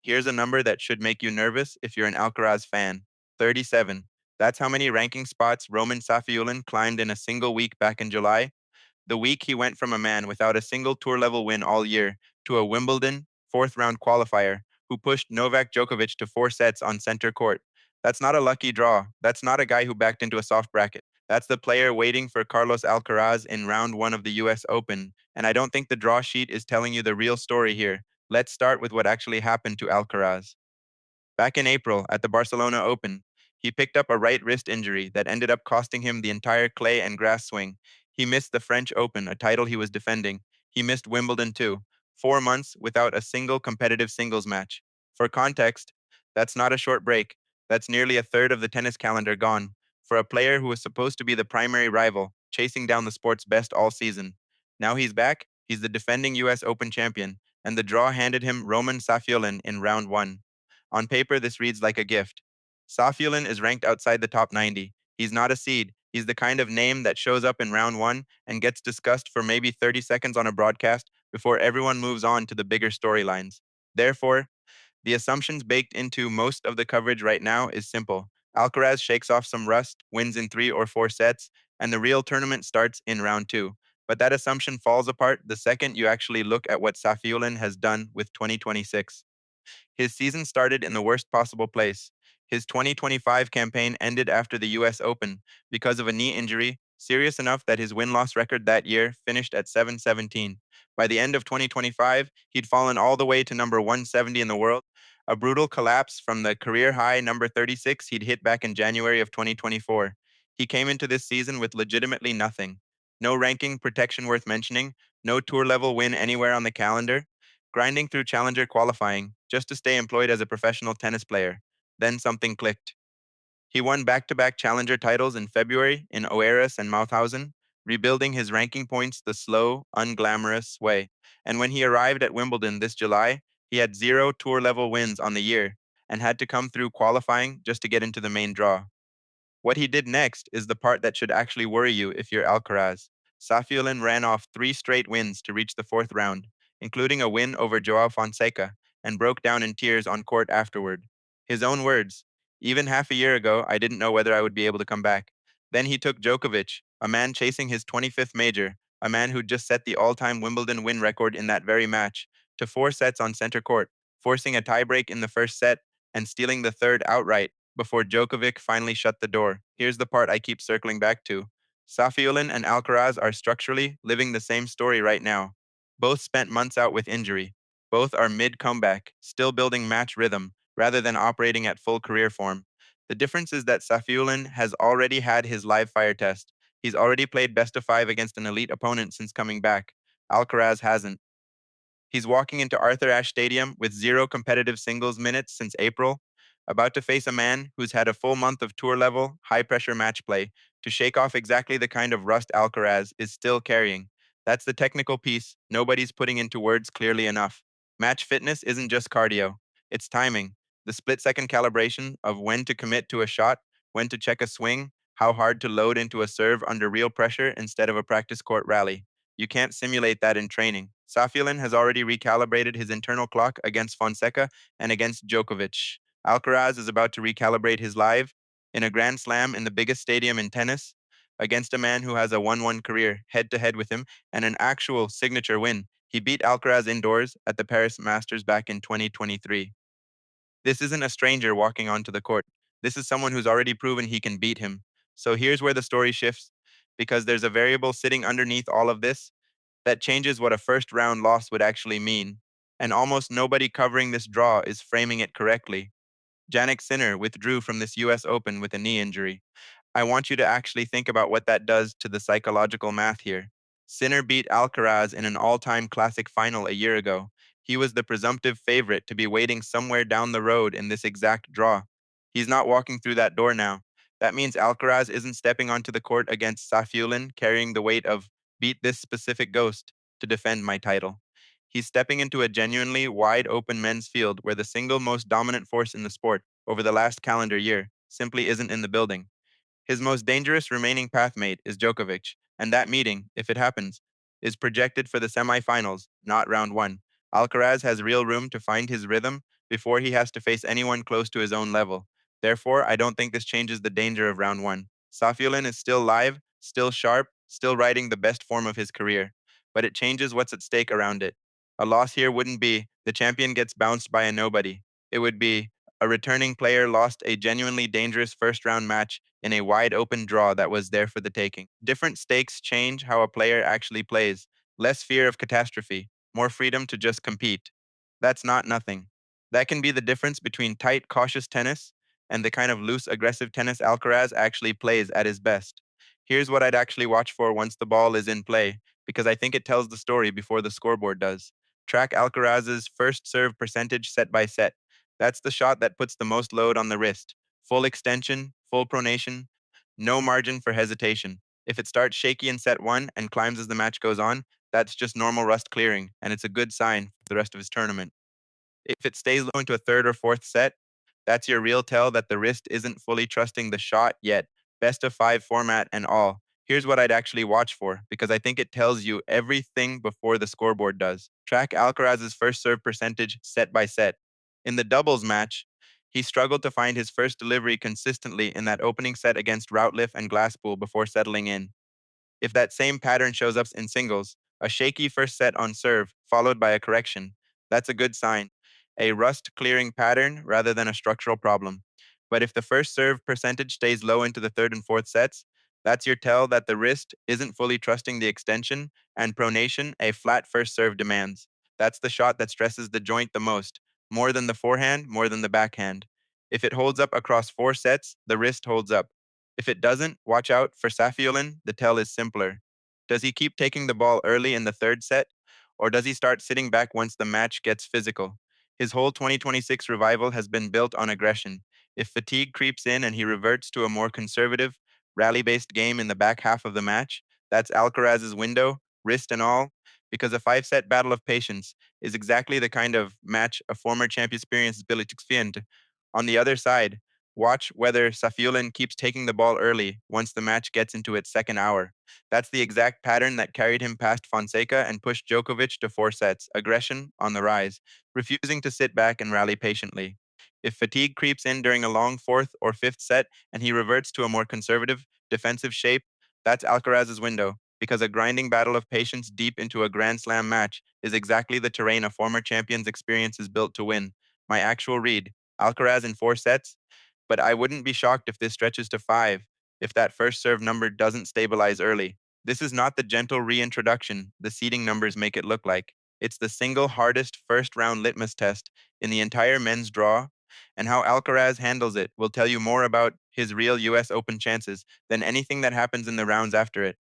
Here's a number that should make you nervous if you're an Alcaraz fan. 37. That's how many ranking spots Roman Safiullin climbed in a single week back in July. The week he went from a man without a single tour level win all year to a Wimbledon fourth round qualifier who pushed Novak Djokovic to 4 sets on center court. That's not a lucky draw. That's not a guy who backed into a soft bracket. That's the player waiting for Carlos Alcaraz in round one of the US Open. And I don't think the draw sheet is telling you the real story here. Let's start with what actually happened to Alcaraz. Back in April at the Barcelona Open, he picked up a right wrist injury that ended up costing him the entire clay and grass swing. He missed the French Open, a title he was defending. He missed Wimbledon too. 4 months without a single competitive singles match. For context, that's not a short break. That's nearly a third of the tennis calendar gone. For a player who was supposed to be the primary rival, chasing down the sport's best all season. Now he's back, he's the defending US Open champion, and the draw handed him Roman Safiullin in round one. On paper, this reads like a gift. Safiullin is ranked outside the top 90. He's not a seed. He's the kind of name that shows up in round one and gets discussed for maybe 30 seconds on a broadcast before everyone moves on to the bigger storylines. Therefore, the assumptions baked into most of the coverage right now is simple. Alcaraz shakes off some rust, wins in 3 or 4 sets, and the real tournament starts in round two. But that assumption falls apart the second you actually look at what Safiullin has done with 2026. His season started in the worst possible place. His 2025 campaign ended after the US Open because of a knee injury, serious enough that his win loss record that year finished at 717. By the end of 2025, he'd fallen all the way to number 170 in the world, a brutal collapse from the career high number 36 he'd hit back in January of 2024. He came into this season with legitimately nothing. No ranking protection worth mentioning, no tour level win anywhere on the calendar, grinding through challenger qualifying just to stay employed as a professional tennis player. Then something clicked. He won back to back challenger titles in February in Oeiras and Mauthausen, rebuilding his ranking points the slow, unglamorous way. And when he arrived at Wimbledon this July, he had zero tour level wins on the year and had to come through qualifying just to get into the main draw. What he did next is the part that should actually worry you if you're Alcaraz. Safiullin ran off 3 straight wins to reach the fourth round, including a win over Joao Fonseca, and broke down in tears on court afterward. His own words, even half a year ago, I didn't know whether I would be able to come back. Then he took Djokovic, a man chasing his 25th major, a man who just set the all-time Wimbledon win record in that very match, to 4 sets on center court, forcing a tiebreak in the first set and stealing the third outright before Djokovic finally shut the door. Here's the part I keep circling back to. Safiullin and Alcaraz are structurally living the same story right now. Both spent months out with injury. Both are mid comeback, still building match rhythm rather than operating at full career form. The difference is that Safiullin has already had his live fire test. He's already played best of five against an elite opponent since coming back. Alcaraz hasn't. He's walking into Arthur Ashe Stadium with zero competitive singles minutes since April, about to face a man who's had a full month of tour level, high pressure match play to shake off exactly the kind of rust Alcaraz is still carrying. That's the technical piece nobody's putting into words clearly enough. Match fitness isn't just cardio, it's timing. The split second calibration of when to commit to a shot, when to check a swing, how hard to load into a serve under real pressure instead of a practice court rally. You can't simulate that in training. Safiullin has already recalibrated his internal clock against Fonseca and against Djokovic. Alcaraz is about to recalibrate his live in a grand slam in the biggest stadium in tennis against a man who has a 1-1 career head to head with him and an actual signature win. He beat Alcaraz indoors at the Paris Masters back in 2023. This isn't a stranger walking onto the court. This is someone who's already proven he can beat him. So here's where the story shifts because there's a variable sitting underneath all of this that changes what a first round loss would actually mean. And almost nobody covering this draw is framing it correctly. Jannik Sinner withdrew from this US Open with a knee injury. I want you to actually think about what that does to the psychological math here. Sinner beat Alcaraz in an all-time classic final a year ago. He was the presumptive favorite to be waiting somewhere down the road in this exact draw. He's not walking through that door now. That means Alcaraz isn't stepping onto the court against Safiullin carrying the weight of beat this specific ghost to defend my title. He's stepping into a genuinely wide open men's field where the single most dominant force in the sport over the last calendar year simply isn't in the building. His most dangerous remaining pathmate is Djokovic, and that meeting, if it happens, is projected for the semifinals, not round one. Alcaraz has real room to find his rhythm, before he has to face anyone close to his own level. Therefore, I don't think this changes the danger of round one. Safiullin is still live, still sharp, still riding the best form of his career, but it changes what's at stake around it. A loss here wouldn't be the champion gets bounced by a nobody. It would be a returning player lost a genuinely dangerous first round match in a wide open draw that was there for the taking. Different stakes change how a player actually plays. Less fear of catastrophe, more freedom to just compete. That's not nothing. That can be the difference between tight, cautious tennis and the kind of loose, aggressive tennis Alcaraz actually plays at his best. Here's what I'd actually watch for once the ball is in play, because I think it tells the story before the scoreboard does. Track Alcaraz's first serve percentage set by set. That's the shot that puts the most load on the wrist. Full extension, full pronation, no margin for hesitation. If it starts shaky in set one and climbs as the match goes on, that's just normal rust clearing, and it's a good sign for the rest of his tournament. If it stays low into a third or fourth set, that's your real tell that the wrist isn't fully trusting the shot yet. Best of five format and all. Here's what I'd actually watch for, because I think it tells you everything before the scoreboard does. Track Alcaraz's first serve percentage set by set. In the doubles match, he struggled to find his first delivery consistently in that opening set against Routliff and Glasspool before settling in. If that same pattern shows up in singles, a shaky first set on serve, followed by a correction, that's a good sign. A rust clearing pattern rather than a structural problem. But if the first serve percentage stays low into the third and fourth sets, that's your tell that the wrist isn't fully trusting the extension and pronation a flat first serve demands. That's the shot that stresses the joint the most, more than the forehand, more than the backhand. If it holds up across four sets, the wrist holds up. If it doesn't, watch out for Safiullin. The tell is simpler. Does he keep taking the ball early in the third set, or does he start sitting back once the match gets physical? His whole 2026 revival has been built on aggression. If fatigue creeps in and he reverts to a more conservative, rally based game in the back half of the match, that's Alcaraz's window, wrist and all, because a five-set battle of patience is exactly the kind of match a former champion experiences Billy Tixfient. On the other side, watch whether Safiullin keeps taking the ball early once the match gets into its second hour. That's the exact pattern that carried him past Fonseca and pushed Djokovic to four sets, aggression on the rise, refusing to sit back and rally patiently. If fatigue creeps in during a long fourth or fifth set and he reverts to a more conservative, defensive shape, that's Alcaraz's window, because a grinding battle of patience deep into a Grand Slam match is exactly the terrain a former champion's experience is built to win. My actual read: Alcaraz in four sets, but I wouldn't be shocked if this stretches to five if that first serve number doesn't stabilize early. This is not the gentle reintroduction the seeding numbers make it look like. It's the single hardest first round litmus test in the entire men's draw, and how Alcaraz handles it will tell you more about his real US Open chances than anything that happens in the rounds after it.